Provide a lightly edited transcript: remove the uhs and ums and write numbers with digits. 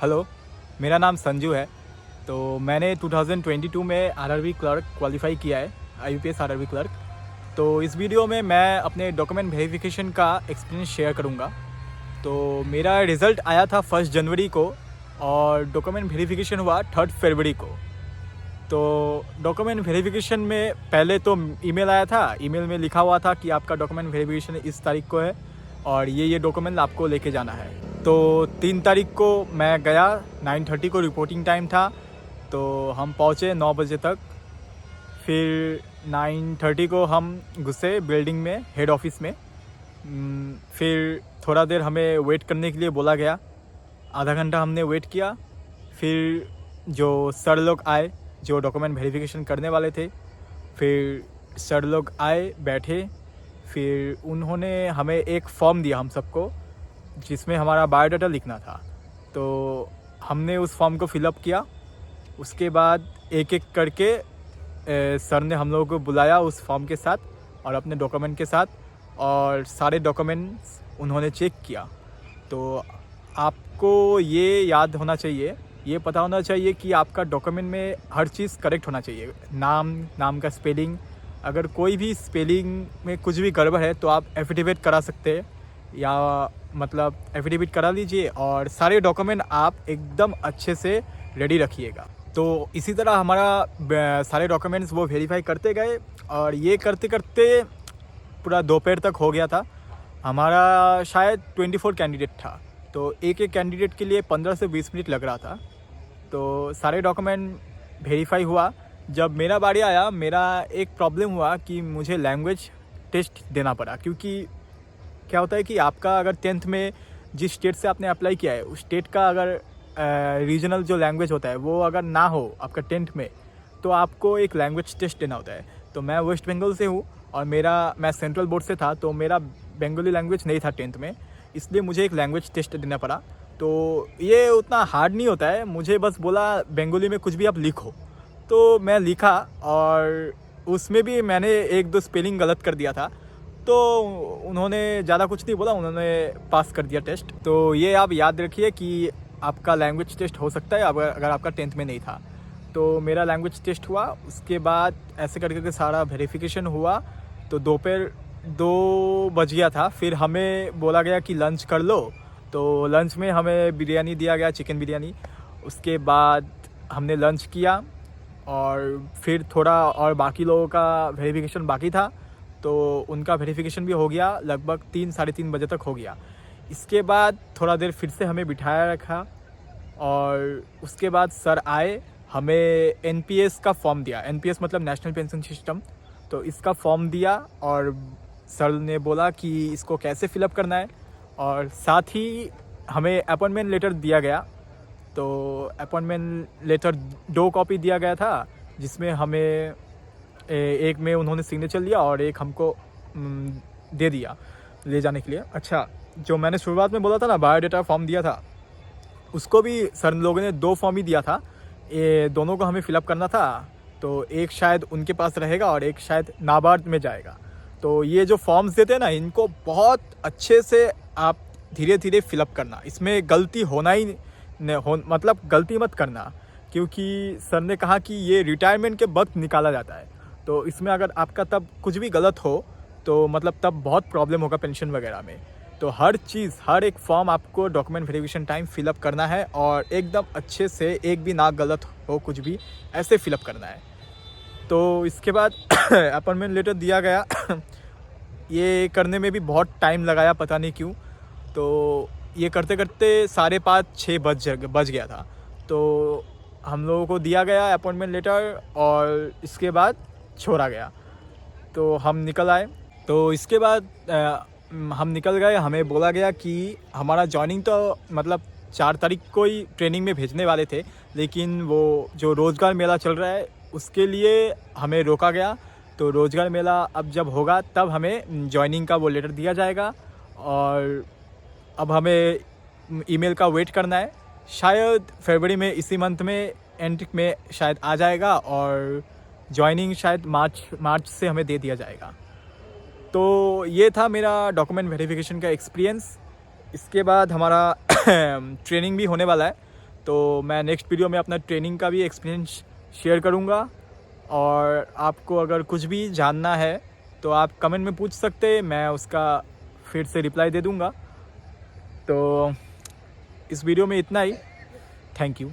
Hello, मेरा नाम संजू है। तो मैंने 2022 में आरआरबी क्लर्क क्वालिफाई किया है, आईयूपीएस आरआरबी क्लर्क। तो इस वीडियो में मैं अपने डॉक्यूमेंट वेरिफिकेशन का एक्सपीरियंस शेयर करूंगा। तो मेरा रिज़ल्ट आया था 1 जनवरी को और डॉक्यूमेंट वेरिफिकेशन हुआ 3 फरवरी को। तो डॉक्यूमेंट वेरिफिकेशन में पहले तो ईमेल आया था, ईमेल में लिखा हुआ था कि आपका डॉक्यूमेंट वेरिफिकेशन इस तारीख को है और ये डॉक्यूमेंट आपको लेके जाना है। तो 3 तारीख को मैं गया, 9:30 को रिपोर्टिंग टाइम था। तो हम पहुँचे 9 बजे तक। फिर 9:30 को हम घुसे बिल्डिंग में, हेड ऑफिस में। फिर थोड़ा देर हमें वेट करने के लिए बोला गया, आधा घंटा हमने वेट किया। फिर जो सर लोग आए जो डॉक्यूमेंट वेरिफिकेशन करने वाले थे, फिर सर लोग आए, बैठे। फिर उन्होंने हमें एक फॉर्म दिया हम सबको, जिसमें हमारा बायोडाटा लिखना था। तो हमने उस फॉर्म को फिलअप किया। उसके बाद एक एक करके सर ने हम लोगों को बुलाया उस फॉर्म के साथ और अपने डॉक्यूमेंट के साथ, और सारे डॉक्यूमेंट्स उन्होंने चेक किया। तो आपको ये याद होना चाहिए, ये पता होना चाहिए कि आपका डॉक्यूमेंट में हर चीज़ करेक्ट होना चाहिए। नाम का स्पेलिंग, अगर कोई भी स्पेलिंग में कुछ भी गड़बड़ है तो आप एफिडेविट करा सकते हैं, या मतलब एफिडेविट करा लीजिए और सारे डॉक्यूमेंट आप एकदम अच्छे से रेडी रखिएगा। तो इसी तरह हमारा सारे डॉक्यूमेंट्स वो वेरीफाई करते गए और ये करते करते पूरा दोपहर तक हो गया था। हमारा शायद 24 कैंडिडेट था, तो एक एक कैंडिडेट के लिए 15 से 20 मिनट लग रहा था। तो सारे डॉक्यूमेंट वेरीफाई हुआ। जब मेरा बारी आया, मेरा एक प्रॉब्लम हुआ कि मुझे लैंग्वेज टेस्ट देना पड़ा, क्योंकि क्या होता है कि आपका अगर 10th में जिस स्टेट से आपने अप्लाई किया है उस स्टेट का अगर रीजनल जो लैंग्वेज होता है वो अगर ना हो आपका 10th में, तो आपको एक लैंग्वेज टेस्ट देना होता है। तो मैं वेस्ट बंगाल से हूँ और मैं सेंट्रल बोर्ड से था, तो मेरा बंगाली लैंग्वेज नहीं था 10th में, इसलिए मुझे एक लैंग्वेज टेस्ट देना पड़ा। तो ये उतना हार्ड नहीं होता है, मुझे बस बोला बंगाली में कुछ भी आप लिखो। तो मैं लिखा और उसमें भी मैंने 1-2 स्पेलिंग गलत कर दिया था। तो उन्होंने ज़्यादा कुछ नहीं बोला, उन्होंने पास कर दिया टेस्ट। तो ये आप याद रखिए कि आपका लैंग्वेज टेस्ट हो सकता है अगर आपका 10th में नहीं था। तो मेरा लैंग्वेज टेस्ट हुआ, उसके बाद ऐसे करके सारा वेरिफिकेशन हुआ। तो दोपहर 2 बज गया था। फिर हमें बोला गया कि लंच कर लो। तो लंच में हमें बिरयानी दिया गया, चिकन बिरयानी। उसके बाद हमने लंच किया और फिर थोड़ा और बाकी लोगों का वेरिफिकेशन बाकी था, तो उनका वेरिफिकेशन भी हो गया, लगभग 3-3:30 बजे तक हो गया। इसके बाद थोड़ा देर फिर से हमें बिठाया रखा और उसके बाद सर आए, हमें एनपीएस का फॉर्म दिया। एनपीएस मतलब नेशनल पेंशन सिस्टम। तो इसका फॉर्म दिया और सर ने बोला कि इसको कैसे फिलअप करना है, और साथ ही हमें अपॉइंटमेंट लेटर दिया गया। तो अपॉइंटमेंट लेटर 2 कॉपी दिया गया था, जिसमें हमें एक में उन्होंने सिग्नेचर लिया और एक हमको दे दिया ले जाने के लिए। अच्छा, जो मैंने शुरुआत में बोला था ना, बायोडाटा फॉर्म दिया था, उसको भी सर लोगों ने 2 फॉर्म ही दिया था। ये दोनों को हमें फिलअप करना था। तो एक शायद उनके पास रहेगा और एक शायद नाबार्ड में जाएगा। तो ये जो फॉर्म्स देते हैं ना, इनको बहुत अच्छे से आप धीरे धीरे फिलअप करना, इसमें गलती होना ही मतलब गलती मत करना, क्योंकि सर ने कहा कि ये रिटायरमेंट के वक्त निकाला जाता है। तो इसमें अगर आपका तब कुछ भी गलत हो तो मतलब तब बहुत प्रॉब्लम होगा पेंशन वगैरह में। तो हर चीज़, हर एक फॉर्म आपको डॉक्यूमेंट वेरिफिकेशन टाइम फिलअप करना है और एकदम अच्छे से, एक भी ना गलत हो कुछ भी, ऐसे फिलअप करना है। तो इसके बाद अपॉइंटमेंट लेटर दिया गया। ये करने में भी बहुत टाइम लगाया, पता नहीं क्यों। तो ये करते करते 5:30-6 बज गया था। तो हम लोगों को दिया गया अपॉइंटमेंट लेटर और इसके बाद छोड़ा गया। तो हम निकल आए। तो इसके बाद हम निकल गए। हमें बोला गया कि हमारा जॉइनिंग तो मतलब 4 तारीख को ही ट्रेनिंग में भेजने वाले थे, लेकिन वो जो रोज़गार मेला चल रहा है उसके लिए हमें रोका गया। तो रोज़गार मेला अब जब होगा तब हमें जॉइनिंग का वो लेटर दिया जाएगा, और अब हमें ईमेल का वेट करना है। शायद फरवरी में, इसी मंथ में एंड में शायद आ जाएगा, और जॉइनिंग शायद मार्च से हमें दे दिया जाएगा। तो ये था मेरा डॉक्यूमेंट वेरिफिकेशन का एक्सपीरियंस। इसके बाद हमारा ट्रेनिंग भी होने वाला है। तो मैं नेक्स्ट वीडियो में अपना ट्रेनिंग का भी एक्सपीरियंस शेयर करूँगा। और आपको अगर कुछ भी जानना है तो आप कमेंट में पूछ सकते हैं, मैं उसका फिर से रिप्लाई दे दूँगा। तो इस वीडियो में इतना ही। Thank you.